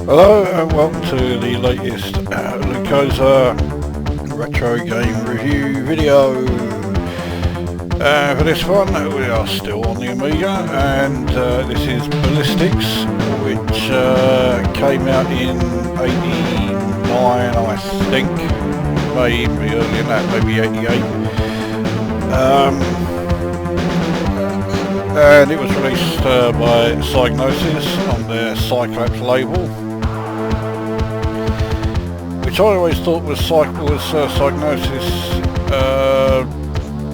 Hello and welcome to the latest Lukozer retro game review video. For this one we are still on the Amiga, and this is Ballistix, which came out in '89 I think, maybe earlier than that, maybe '88. And it was released by Psygnosis on their Psyclapse label, which I always thought was Psygnosis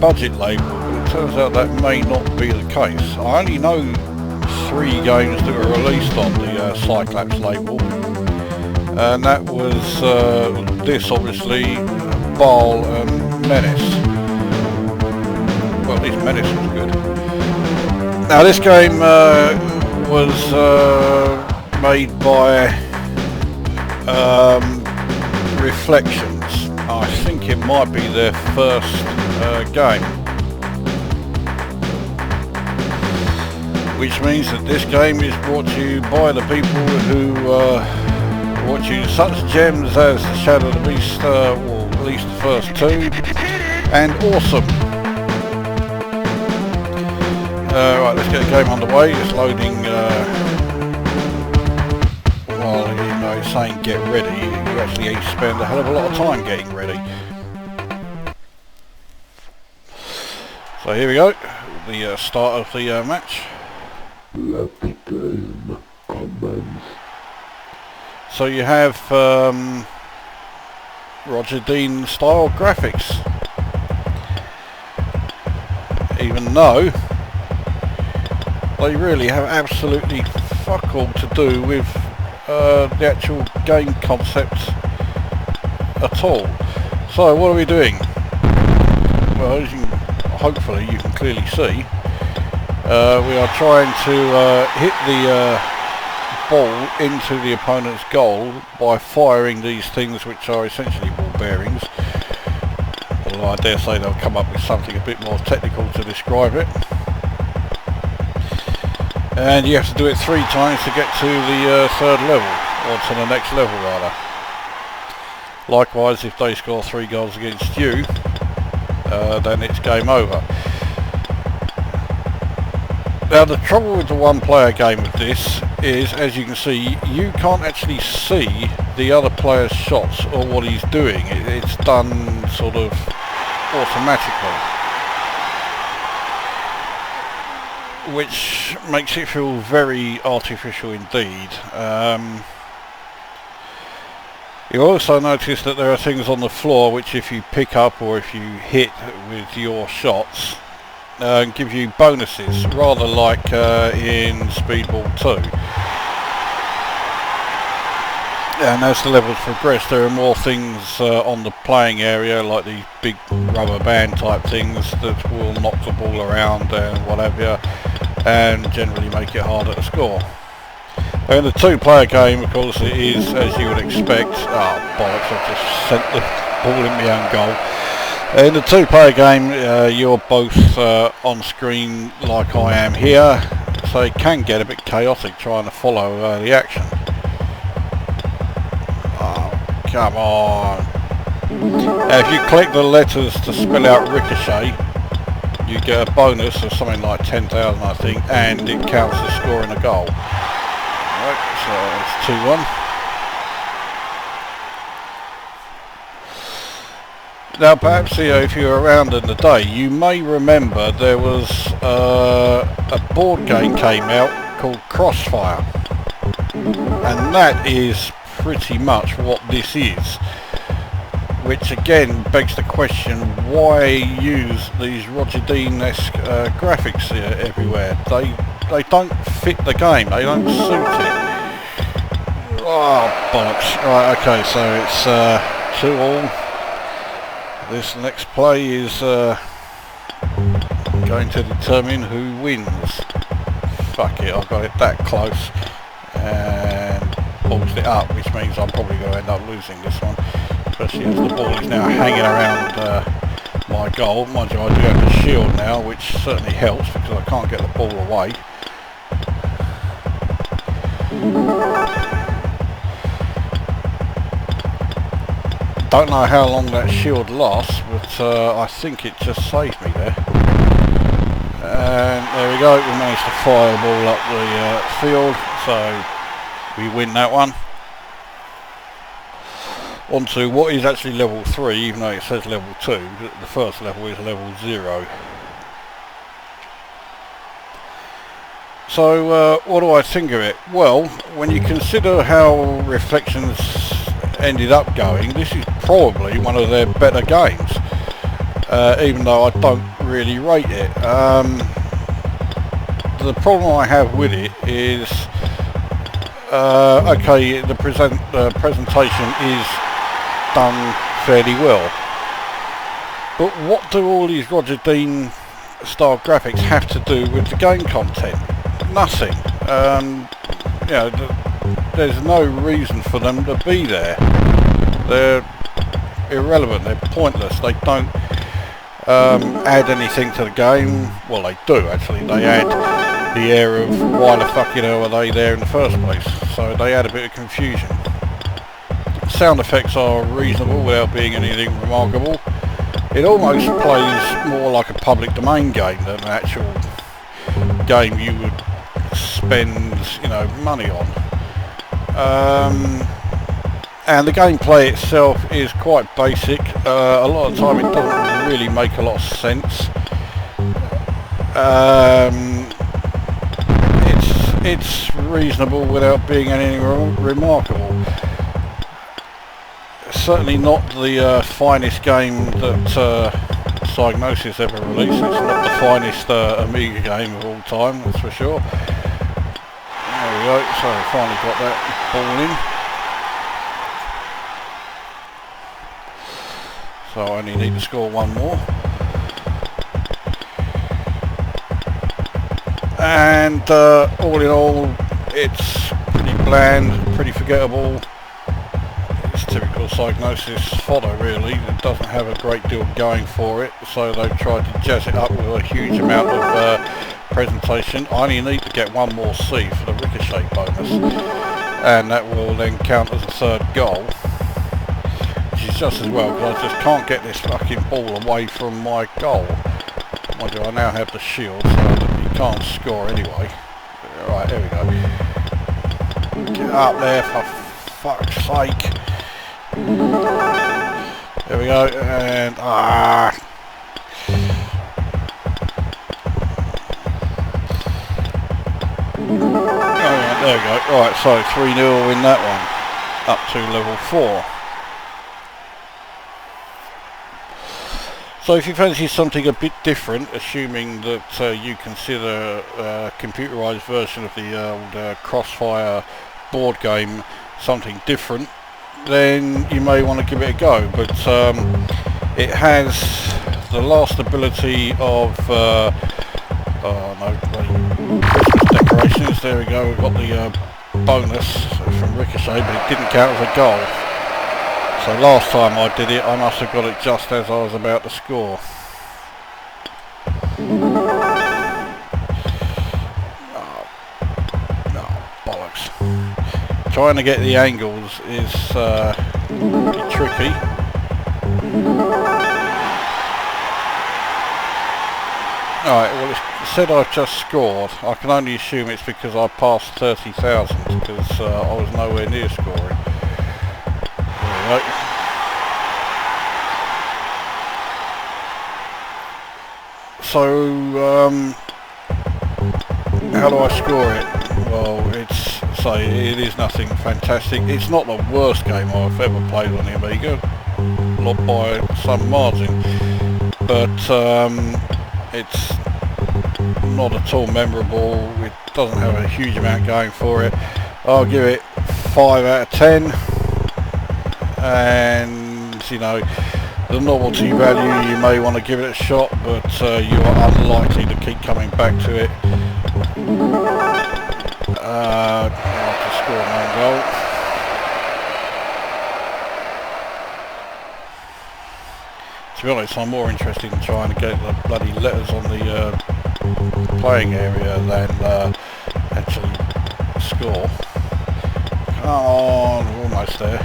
budget label, but it turns out that may not be the case. I only know 3 games that were released on the Psyclapse label, and that was this, obviously, Ball and Menace. Well, at least Menace was good. Now this game was made by Reflections. I think it might be their first game, which means that this game is brought to you by the people who brought you such gems as The Shadow of the Beast, or at least the first 2, and Awesome. Right, let's get the game underway. It's loading while it's saying get ready. You actually spend a hell of a lot of time getting ready. So here we go, the start of the match. Let the game commence. So you have Roger Dean style graphics, even though they really have absolutely fuck all to do with the actual game concept at all. So what are we doing? Well, as you hopefully you can clearly see, we are trying to hit the ball into the opponent's goal by firing these things, which are essentially ball bearings, although I dare say they'll come up with something a bit more technical to describe it. And you have to do it 3 times to get to the 3rd level, or to the next level rather. Likewise, if they score 3 goals against you, then it's game over. Now the trouble with the one-player game of this is, as you can see, you can't actually see the other player's shots or what he's doing. It's done sort of automatically, which makes it feel very artificial indeed. You also notice that there are things on the floor which, if you pick up or if you hit with your shots, give you bonuses, rather like in Speedball 2. And as the levels progress, there are more things on the playing area, like these big rubber band type things that will knock the ball around and whatever, and generally make it harder to score. In the 2-player game, of course, it is, as you would expect, bollocks, I've just sent the ball in my own goal. In the 2-player game, you're both on screen like I am here, so it can get a bit chaotic trying to follow the action. Oh, come on. Now, if you click the letters to spell out Ricochet, you get a bonus of something like 10,000 I think, and it counts as scoring a goal. Right, so it's 2-1. Now perhaps, if you were around in the day, you may remember there was a board game came out called Crossfire, and that is pretty much what this is, which again begs the question, why use these Roger Dean-esque graphics everywhere? They don't fit the game, they don't suit it. Oh bollocks. Right, okay, so it's 2-all. This next play is going to determine who wins. Fuck it, I've got it that close and ballsed it up, which means I'm probably going to end up losing this one, especially as the ball is now hanging around my goal. Mind you, I do have a shield now, which certainly helps because I can't get the ball away. Don't know how long that shield lasts, but I think it just saved me there. And there we go, we managed to fireball up the field, so we win that one. On to what is actually level 3, even though it says level 2, the first level is level 0. So what do I think of it? Well, when you consider how Reflections ended up going, this is probably one of their better games, even though I don't really rate it. The problem I have with it is, okay, the presentation is done fairly well, but what do all these Roger Dean style graphics have to do with the game content? Nothing. You know, there's no reason for them to be there. They're irrelevant, they're pointless, they don't add anything to the game. Well, they do actually, they add the air of why the fuck, you know, are they there in the first place, so they add a bit of confusion. Sound effects are reasonable without being anything remarkable. It almost plays more like a public domain game than an actual game you would spend, you know, money on. And the gameplay itself is quite basic. A lot of the time it doesn't really make a lot of sense. It's reasonable without being anything remarkable. Certainly not the finest game that Psygnosis ever released. It's not the finest Amiga game of all time, that's for sure. There we go, so I finally got that ball in. So I only need to score one more. And all in all, it's pretty bland, pretty forgettable. It's typical Psygnosis fodder really. It doesn't have a great deal going for it, so they've tried to jazz it up with a huge amount of presentation. I only need to get one more C for the ricochet bonus, and that will then count as a third goal. Which is just as well, because I just can't get this fucking ball away from my goal. Mind you, I now have the shield, so that you can't score anyway. Right, there we go. Get up there, for fuck's sake. There we go, and Alright, there we go. Right, so 3-0 in that one. Up to level 4. So if you fancy something a bit different, assuming that you consider a computerised version of the old Crossfire board game something different, then you may want to give it a go. But it has the last ability of Christmas decorations. There we go, we've got the bonus from Ricochet, but it didn't count as a goal. So last time I did it, I must have got it just as I was about to score. No, bollocks. Trying to get the angles is pretty tricky. Alright, well it said I've just scored. I can only assume it's because I passed 30,000, because I was nowhere near scoring. Right. So, how do I score it? Well, it is nothing fantastic. It's not the worst game I've ever played on the Amiga, not by some margin, but it's not at all memorable. It doesn't have a huge amount going for it. I'll give it 5 out of 10. And you know, the novelty value, you may want to give it a shot, but you are unlikely to keep coming back to it after scoring one goal. To be honest, I'm more interested in trying to get the bloody letters on the playing area than actually the score. Come on, we're almost there.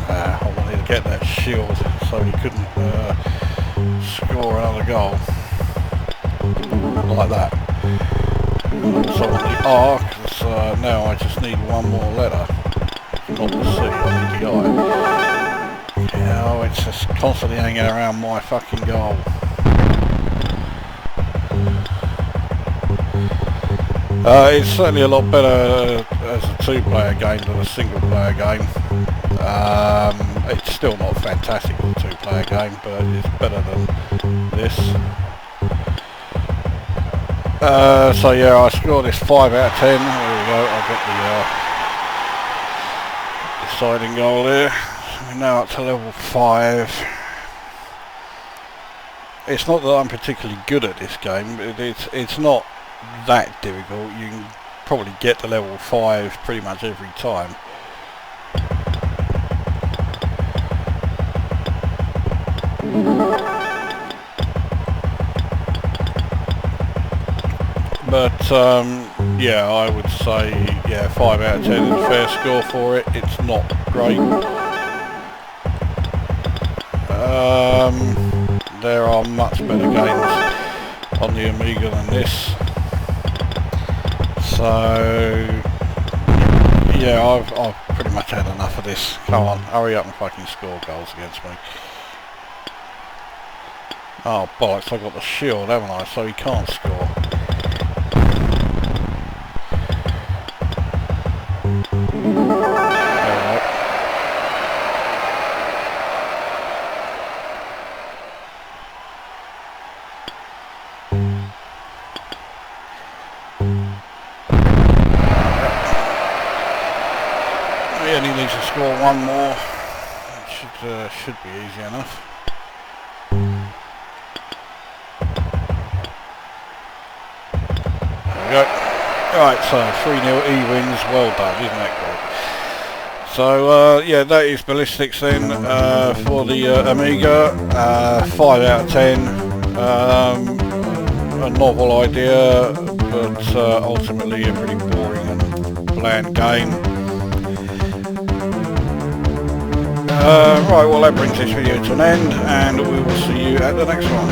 I wanted to get that shield so he couldn't score another goal. Like that. So on the R, because now I just need one more letter. Not the C, I need the I. Oh, it's just constantly hanging around my fucking goal. It's certainly a lot better as a two-player game than a single-player game. It's still not fantastic as a two-player game, but it's better than this. So yeah, I scored this 5 out of 10. There we go, I got the deciding goal there. So we're now up to level 5. It's not that I'm particularly good at this game, it's not that difficult. You can probably get to level 5 pretty much every time. But yeah, I would say 5 out of 10 is a fair score for it. It's not great. There are much better games on the Amiga than this. So yeah, I've pretty much had enough of this. Come on, hurry up and fucking score goals against me. Oh bollocks, I've got the shield, haven't I? So he can't score. He only needs to score one more. It should be easy enough. There we go. Right, so 3-0 E wins. Well done, isn't that great? So yeah, that is Ballistix then for the Amiga. 5 out of 10. A novel idea, but ultimately a pretty boring and bland game. Right, well that brings this video to an end, and we will see you at the next one.